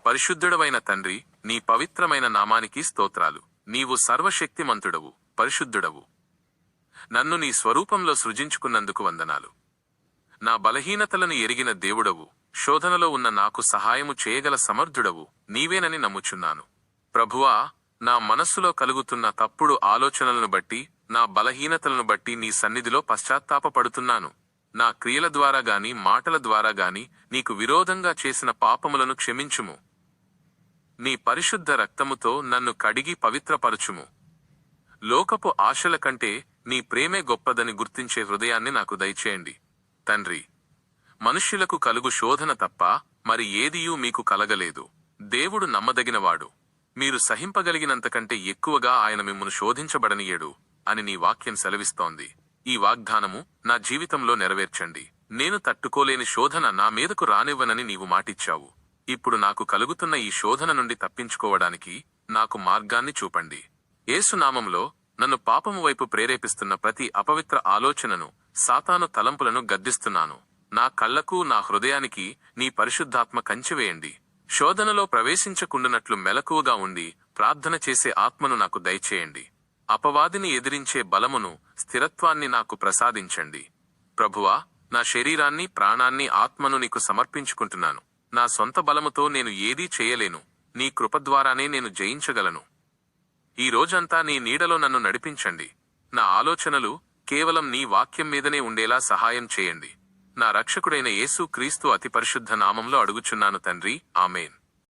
పరిశుద్ధుడవైన తండ్రి, నీ పవిత్రమైన నామానికి స్తోత్రాలు. నీవు సర్వశక్తిమంతుడవు, పరిశుద్ధుడవు. నన్ను నీ స్వరూపంలో సృజించుకున్నందుకు వందనాలు. నా బలహీనతలను ఎరిగిన దేవుడవు, శోధనలో ఉన్న నాకు సహాయము చేయగల సమర్థుడవు నీవేనని నమ్ముచున్నాను. ప్రభువా, నా మనస్సులో కలుగుతున్న తప్పుడు ఆలోచనలను బట్టి, నా బలహీనతలను బట్టి నీ సన్నిధిలో పశ్చాత్తాపపడుతున్నాను. నా క్రియల ద్వారా గాని మాటల ద్వారా గాని నీకు విరోధంగా చేసిన పాపములను క్షమించుము. నీ పరిశుద్ధ రక్తముతో నన్ను కడిగి పవిత్రపరచుము. లోకపు ఆశల కంటే నీ ప్రేమే గొప్పదని గుర్తించే హృదయాన్ని నాకు దయచేయండి. తండ్రి, మనుష్యులకు కలుగు శోధన తప్ప మరి ఏదియూ మీకు కలగలేదు. దేవుడు నమ్మదగినవాడు. మీరు సహింపగలిగినంతకంటే ఎక్కువగా ఆయన మిమ్మును శోధించబడనీయడు అని నీ వాక్యం సెలవిస్తోంది. ఈ వాగ్దానము నా జీవితంలో నెరవేర్చండి. నేను తట్టుకోలేని శోధన నా మీదకు రానివ్వనని నీవు మాటిచ్చావు. ఇప్పుడు నాకు కలుగుతున్న ఈ శోధన నుండి తప్పించుకోవడానికి నాకు మార్గాన్ని చూపండి. యేసు నామంలో నన్ను పాపము వైపు ప్రేరేపిస్తున్న ప్రతి అపవిత్ర ఆలోచనను, సాతాను తలంపులను గద్దిస్తున్నాను. నా కళ్లకు, నా హృదయానికి నీ పరిశుద్ధాత్మ కంచివేయండి. శోధనలో ప్రవేశించకుండునట్లు మెలకువగా ఉండి ప్రార్థన చేసే ఆత్మను నాకు దయచేయండి. అపవాదిని ఎదిరించే బలమును, స్థిరత్వాన్ని నాకు ప్రసాదించండి. ప్రభువా, నా శరీరాన్ని, ప్రాణాన్ని, ఆత్మను నీకు సమర్పించుకుంటున్నాను. నా సొంత బలముతో నేను ఏదీ చేయలేను. నీ కృప ద్వారానే నేను జయించగలను. ఈ రోజంతా నీ నీడలో నన్ను నడిపించండి. నా ఆలోచనలు కేవలం నీ వాక్యం మీదనే ఉండేలా సహాయం చేయండి. నా రక్షకుడైన యేసు క్రీస్తు అతి పరిశుద్ధ నామంలో అడుగుచున్నాను తండ్రి, ఆమేన్.